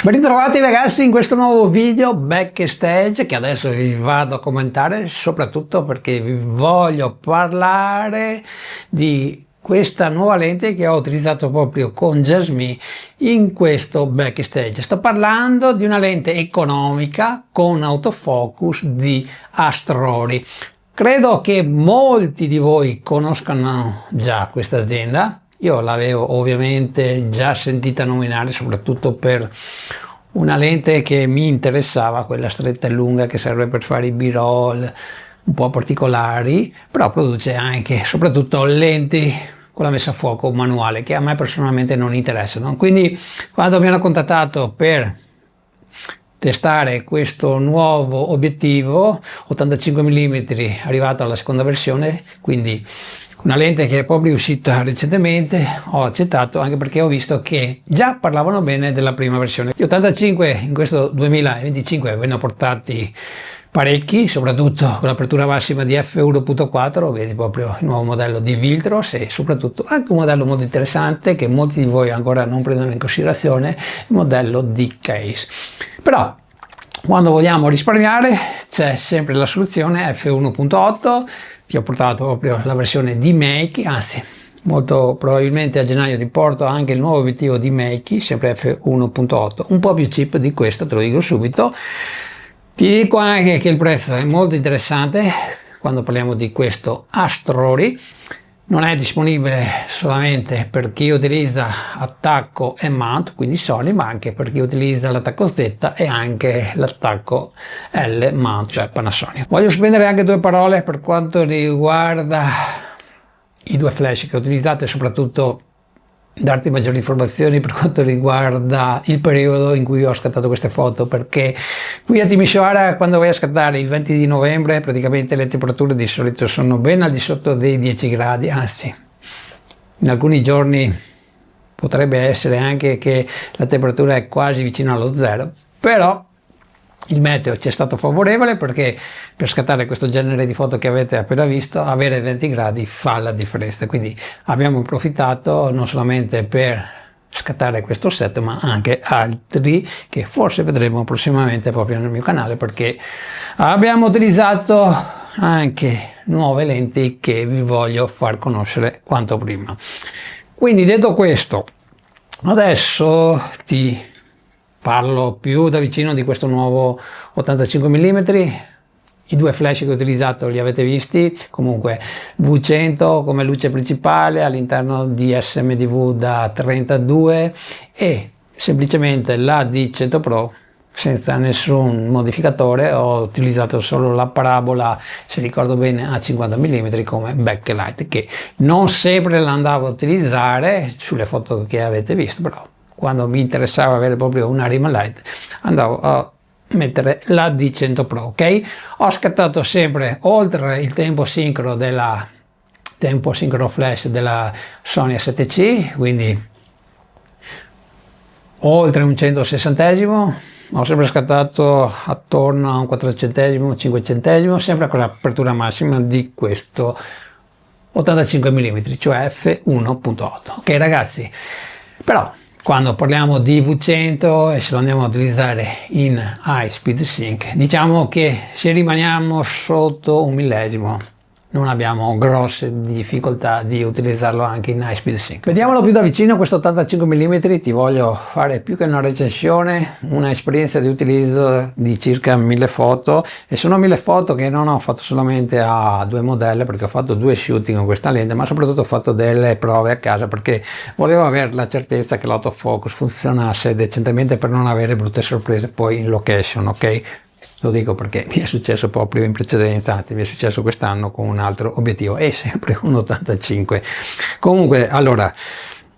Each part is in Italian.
Ben ritrovati ragazzi in questo nuovo video backstage che adesso vi vado a commentare, soprattutto perché vi voglio parlare di questa nuova lente che ho utilizzato proprio con Jasmine in questo backstage. Sto parlando di una lente economica con autofocus di Astrori. Credo che molti di voi conoscano già questa azienda. Io l'avevo ovviamente già sentita nominare, soprattutto per una lente che mi interessava, quella stretta e lunga che serve per fare i b-roll un po' particolari, però produce anche soprattutto lenti con la messa a fuoco manuale che a me personalmente non interessano. Quindi quando mi hanno contattato per testare questo nuovo obiettivo 85 mm arrivato alla seconda versione, quindi una lente che è proprio uscita recentemente, ho accettato anche perché ho visto che già parlavano bene della prima versione. Gli 85 in questo 2025 vennero portati parecchi, soprattutto con l'apertura massima di f1.4, vedi proprio il nuovo modello di Viltros e soprattutto anche un modello molto interessante che molti di voi ancora non prendono in considerazione, il modello di case. Però quando vogliamo risparmiare c'è sempre la soluzione f1.8. Vi ho portato proprio la versione di Meiki, anzi molto probabilmente a gennaio ti porto anche il nuovo obiettivo di Meiki, sempre f1.8, un po' più cheap di questo, te lo dico subito. Ti dico anche che il prezzo è molto interessante quando parliamo di questo Astrori. Non è disponibile solamente per chi utilizza attacco e mount, quindi Sony, ma anche per chi utilizza l'attacco Z e anche l'attacco L mount, cioè Panasonic. Voglio spendere anche due parole per quanto riguarda i due flash che utilizzate, soprattutto darti maggiori informazioni per quanto riguarda il periodo in cui ho scattato queste foto, perché qui a Timisoara quando vai a scattare il 20 di novembre praticamente le temperature di solito sono ben al di sotto dei 10 gradi, anzi in alcuni giorni potrebbe essere anche che la temperatura è quasi vicino allo zero, però il meteo ci è stato favorevole perché per scattare questo genere di foto che avete appena visto avere 20 gradi fa la differenza, quindi abbiamo approfittato non solamente per scattare questo set ma anche altri che forse vedremo prossimamente proprio nel mio canale, perché abbiamo utilizzato anche nuove lenti che vi voglio far conoscere quanto prima. Quindi detto questo, adesso ti parlo più da vicino di questo nuovo 85 mm. I due flash che ho utilizzato li avete visti, comunque V100 come luce principale all'interno di SMDV da 32 e semplicemente la D100 Pro senza nessun modificatore. Ho utilizzato solo la parabola, se ricordo bene, a 50 mm come backlight, che non sempre l'andavo a utilizzare sulle foto che avete visto, però quando mi interessava avere proprio una rim light andavo a mettere la D100 Pro, ok? Ho scattato sempre oltre il tempo sincro flash della Sony A7C, quindi oltre un 160esimo. Ho sempre scattato attorno a un 400esimo, 500esimo, sempre con l'apertura massima di questo 85 mm, cioè f1.8. Ok ragazzi, però quando parliamo di V100 e se lo andiamo a utilizzare in high speed sync, diciamo che se rimaniamo sotto un millesimo non abbiamo grosse difficoltà di utilizzarlo anche in high speed sync. Vediamolo più da vicino questo 85 mm, ti voglio fare più che una recensione, una esperienza di utilizzo di circa 1000 foto, e sono 1000 foto che non ho fatto solamente a due modelli, perché ho fatto due shooting con questa lente, ma soprattutto ho fatto delle prove a casa perché volevo avere la certezza che l'autofocus funzionasse decentemente per non avere brutte sorprese poi in location, ok? Lo dico perché mi è successo proprio in precedenza, anzi mi è successo quest'anno con un altro obiettivo, è sempre un 85. Comunque, allora,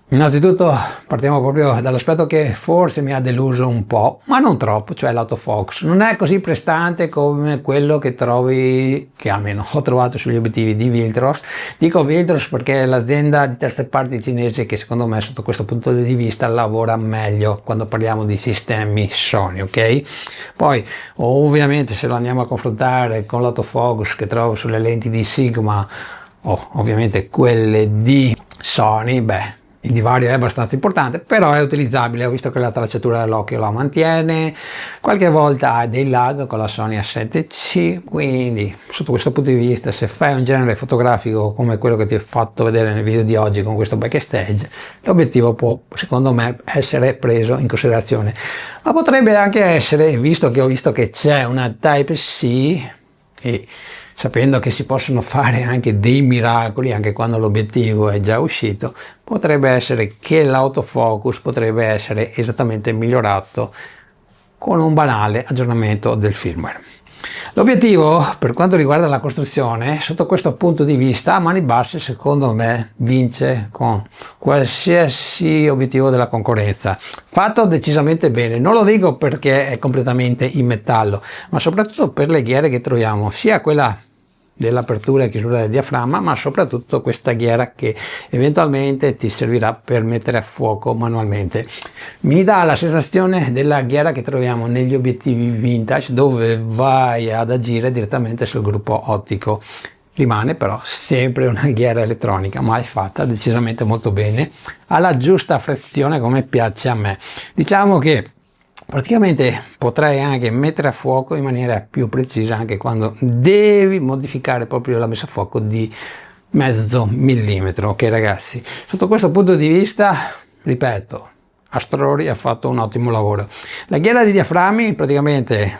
innanzitutto partiamo proprio dall'aspetto che forse mi ha deluso un po', ma non troppo, cioè l'autofocus. Non è così prestante come quello che trovi, che almeno ho trovato sugli obiettivi di Viltros. Dico Viltros perché è l'azienda di terze parti cinese che secondo me sotto questo punto di vista lavora meglio quando parliamo di sistemi Sony, ok? Poi ovviamente se lo andiamo a confrontare con l'autofocus che trovo sulle lenti di Sigma o ovviamente quelle di Sony, beh, il divario è abbastanza importante, però è utilizzabile. Ho visto che la tracciatura dell'occhio la mantiene, qualche volta ha dei lag con la Sony A7C, quindi sotto questo punto di vista, se fai un genere fotografico come quello che ti ho fatto vedere nel video di oggi con questo backstage, l'obiettivo può, secondo me, essere preso in considerazione. Ma potrebbe anche essere, visto che ho visto che c'è una Type-C e sapendo che si possono fare anche dei miracoli anche quando l'obiettivo è già uscito, potrebbe essere che l'autofocus potrebbe essere esattamente migliorato con un banale aggiornamento del firmware. L'obiettivo, per quanto riguarda la costruzione, sotto questo punto di vista, a mani basse, secondo me, vince con qualsiasi obiettivo della concorrenza. Fatto decisamente bene, non lo dico perché è completamente in metallo, ma soprattutto per le ghiere che troviamo, sia quella dell'apertura e chiusura del diaframma, ma soprattutto questa ghiera che eventualmente ti servirà per mettere a fuoco manualmente. Mi dà la sensazione della ghiera che troviamo negli obiettivi vintage, dove vai ad agire direttamente sul gruppo ottico. Rimane però sempre una ghiera elettronica, ma è fatta decisamente molto bene, alla giusta frazione come piace a me. Diciamo che praticamente potrei anche mettere a fuoco in maniera più precisa anche quando devi modificare proprio la messa a fuoco di mezzo millimetro. Ok ragazzi, sotto questo punto di vista, ripeto, Astrori ha fatto un ottimo lavoro. La ghiera di diaframmi, praticamente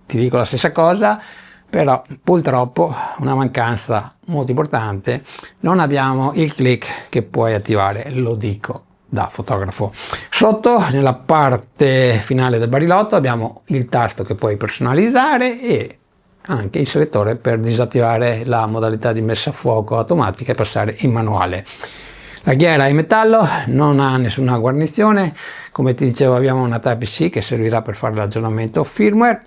ti dico la stessa cosa, però purtroppo una mancanza molto importante: non abbiamo il click che puoi attivare, lo dico da fotografo. Sotto, nella parte finale del barilotto, abbiamo il tasto che puoi personalizzare e anche il selettore per disattivare la modalità di messa a fuoco automatica e passare in manuale. La ghiera è in metallo, non ha nessuna guarnizione, come ti dicevo abbiamo una Type-C che servirà per fare l'aggiornamento firmware.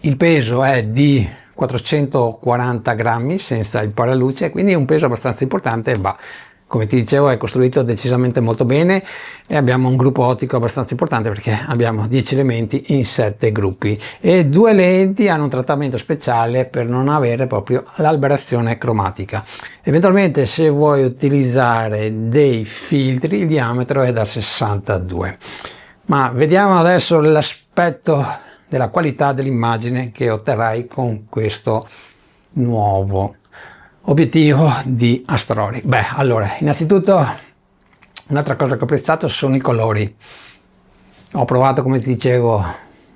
Il peso è di 440 grammi senza il paraluce, quindi è un peso abbastanza importante, ma come ti dicevo è costruito decisamente molto bene e abbiamo un gruppo ottico abbastanza importante perché abbiamo 10 elementi in 7 gruppi e 2 lenti hanno un trattamento speciale per non avere proprio l'alberazione cromatica. Eventualmente se vuoi utilizzare dei filtri il diametro è da 62. Ma vediamo adesso l'aspetto della qualità dell'immagine che otterrai con questo nuovo obiettivo di Astrori. Beh, allora, innanzitutto un'altra cosa che ho apprezzato sono i colori. Ho provato, come ti dicevo,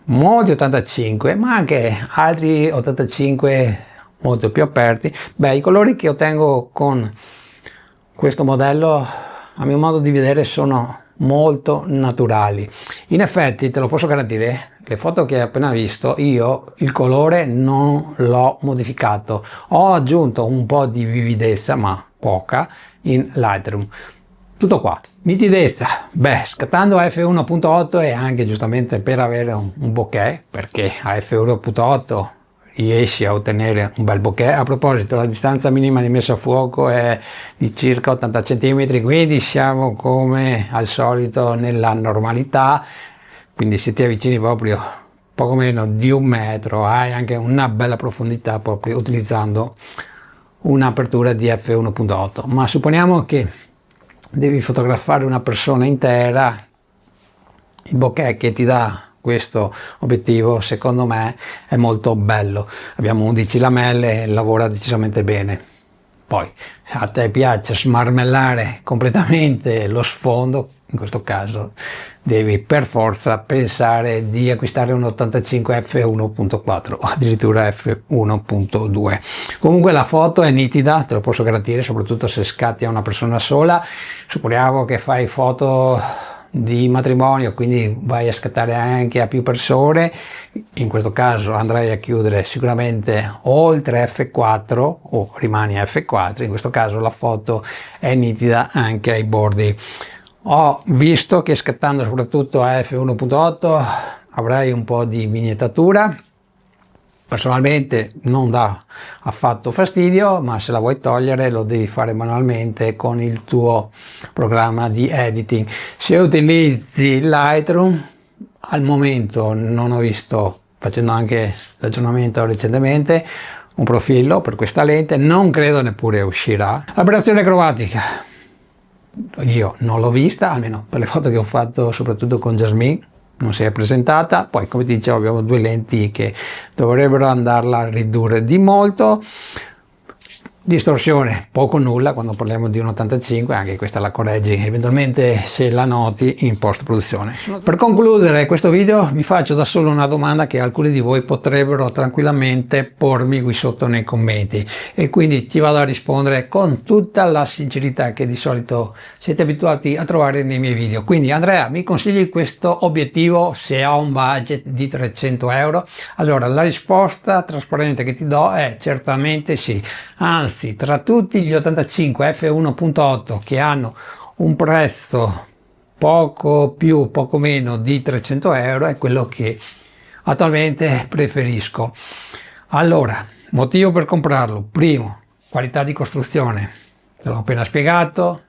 molti 85, ma anche altri 85 molto più aperti. Beh, i colori che ottengo con questo modello, a mio modo di vedere, sono molto naturali. In effetti, te lo posso garantire, le foto che hai appena visto, io il colore non l'ho modificato, ho aggiunto un po' di vividezza, ma poca, in Lightroom. Tutto qua. Nitidezza, beh, scattando a f1.8 e anche giustamente per avere un bokeh, perché a f1.8 riesci a ottenere un bel bokeh. A proposito, la distanza minima di messa a fuoco è di circa 80 cm, quindi siamo come al solito nella normalità, quindi se ti avvicini proprio poco meno di 1 metro hai anche una bella profondità proprio utilizzando un'apertura di f1.8. Ma supponiamo che devi fotografare una persona intera, il bokeh che ti dà questo obiettivo secondo me è molto bello. Abbiamo 11 lamelle e lavora decisamente bene. Poi se a te piace smarmellare completamente lo sfondo, in questo caso devi per forza pensare di acquistare un 85 f1.4 o addirittura f1.2. Comunque la foto è nitida, te lo posso garantire, soprattutto se scatti a una persona sola. Supponiamo che fai foto di matrimonio, quindi vai a scattare anche a più persone, in questo caso andrai a chiudere sicuramente oltre f4 o rimani a f4. In questo caso la foto è nitida anche ai bordi. Ho visto che scattando soprattutto a f1.8 avrai un po' di vignettatura. Personalmente non dà affatto fastidio, ma se la vuoi togliere lo devi fare manualmente con il tuo programma di editing. Se utilizzi Lightroom, al momento non ho visto, facendo anche l'aggiornamento recentemente, un profilo per questa lente, non credo neppure uscirà. Aberrazione cromatica. io non l'ho vista, almeno per le foto che ho fatto soprattutto con Jasmine, non si è presentata. Poi, come ti dicevo, abbiamo due lenti che dovrebbero andarla a ridurre di molto. Distorsione poco o nulla quando parliamo di un 85, anche questa la correggi eventualmente se la noti in post produzione. Per concludere questo video mi faccio da solo una domanda che alcuni di voi potrebbero tranquillamente pormi qui sotto nei commenti, e quindi ti vado a rispondere con tutta la sincerità che di solito siete abituati a trovare nei miei video. Quindi Andrea, mi consigli questo obiettivo se ho un budget di 300 euro? Allora la risposta trasparente che ti do è certamente sì. Anzi, tra tutti gli 85 f1.8 che hanno un prezzo poco più, poco meno di 300 euro è quello che attualmente preferisco. Allora, motivo per comprarlo: primo, qualità di costruzione, te l'ho appena spiegato,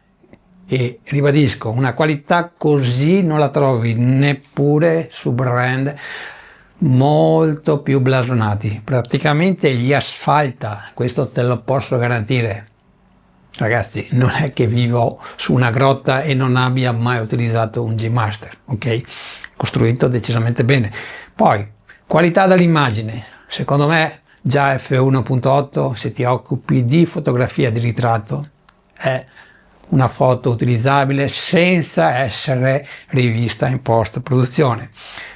e ribadisco, una qualità così non la trovi neppure su brand molto più blasonati, praticamente gli asfalta, questo te lo posso garantire. Ragazzi, non è che vivo su una grotta e non abbia mai utilizzato un G-Master, ok? Costruito decisamente bene. Poi, qualità dell'immagine, secondo me già f1.8, se ti occupi di fotografia di ritratto, è una foto utilizzabile senza essere rivista in post produzione.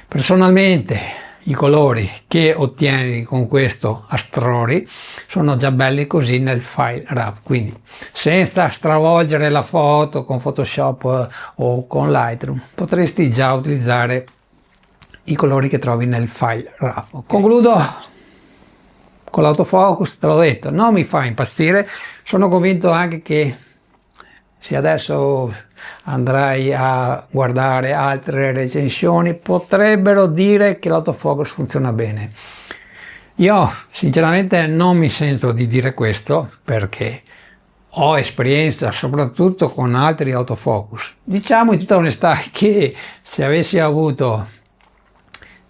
Personalmente i colori che ottieni con questo Astrori sono già belli così nel file RAW, quindi senza stravolgere la foto con Photoshop o con Lightroom potresti già utilizzare i colori che trovi nel file RAW. Okay. Concludo con l'autofocus, te l'ho detto, non mi fa impazzire. Sono convinto anche che se adesso andrai a guardare altre recensioni potrebbero dire che l'autofocus funziona bene. Io sinceramente non mi sento di dire questo perché ho esperienza soprattutto con altri autofocus. Diciamo in tutta onestà che se avessi avuto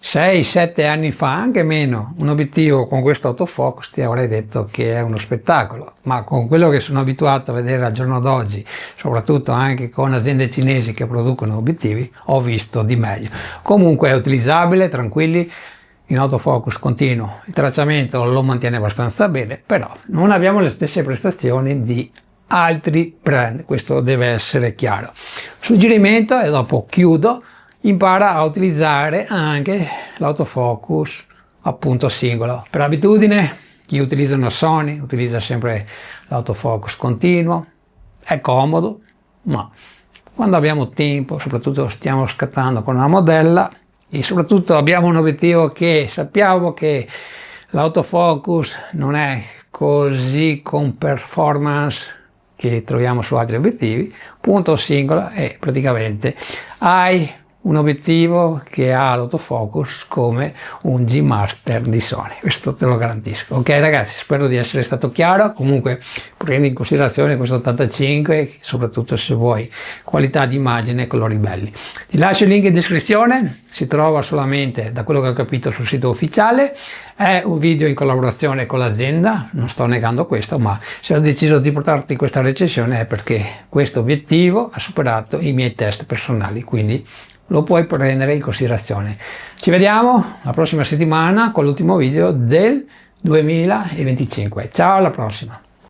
6-7 anni fa, anche meno, un obiettivo con questo autofocus ti avrei detto che è uno spettacolo, ma con quello che sono abituato a vedere al giorno d'oggi, soprattutto anche con aziende cinesi che producono obiettivi, ho visto di meglio. Comunque è utilizzabile, tranquilli, in autofocus continuo, il tracciamento lo mantiene abbastanza bene, però non abbiamo le stesse prestazioni di altri brand, questo deve essere chiaro. Suggerimento, e dopo chiudo: impara a utilizzare anche l'autofocus appunto singolo. Per abitudine chi utilizza una Sony utilizza sempre l'autofocus continuo, è comodo, ma quando abbiamo tempo, soprattutto stiamo scattando con una modella e soprattutto abbiamo un obiettivo che sappiamo che l'autofocus non è così con performance che troviamo su altri obiettivi, punto singolo, e praticamente hai un obiettivo che ha l'autofocus come un G-Master di Sony, questo te lo garantisco. Ok ragazzi, spero di essere stato chiaro. Comunque prendi in considerazione questo 85, soprattutto se vuoi qualità di immagine e colori belli. Ti lascio il link in descrizione, si trova solamente, da quello che ho capito, sul sito ufficiale. È un video in collaborazione con l'azienda, non sto negando questo, ma se ho deciso di portarti questa recensione è perché questo obiettivo ha superato i miei test personali, quindi lo puoi prendere in considerazione. Ci vediamo la prossima settimana con l'ultimo video del 2025. Ciao, alla prossima!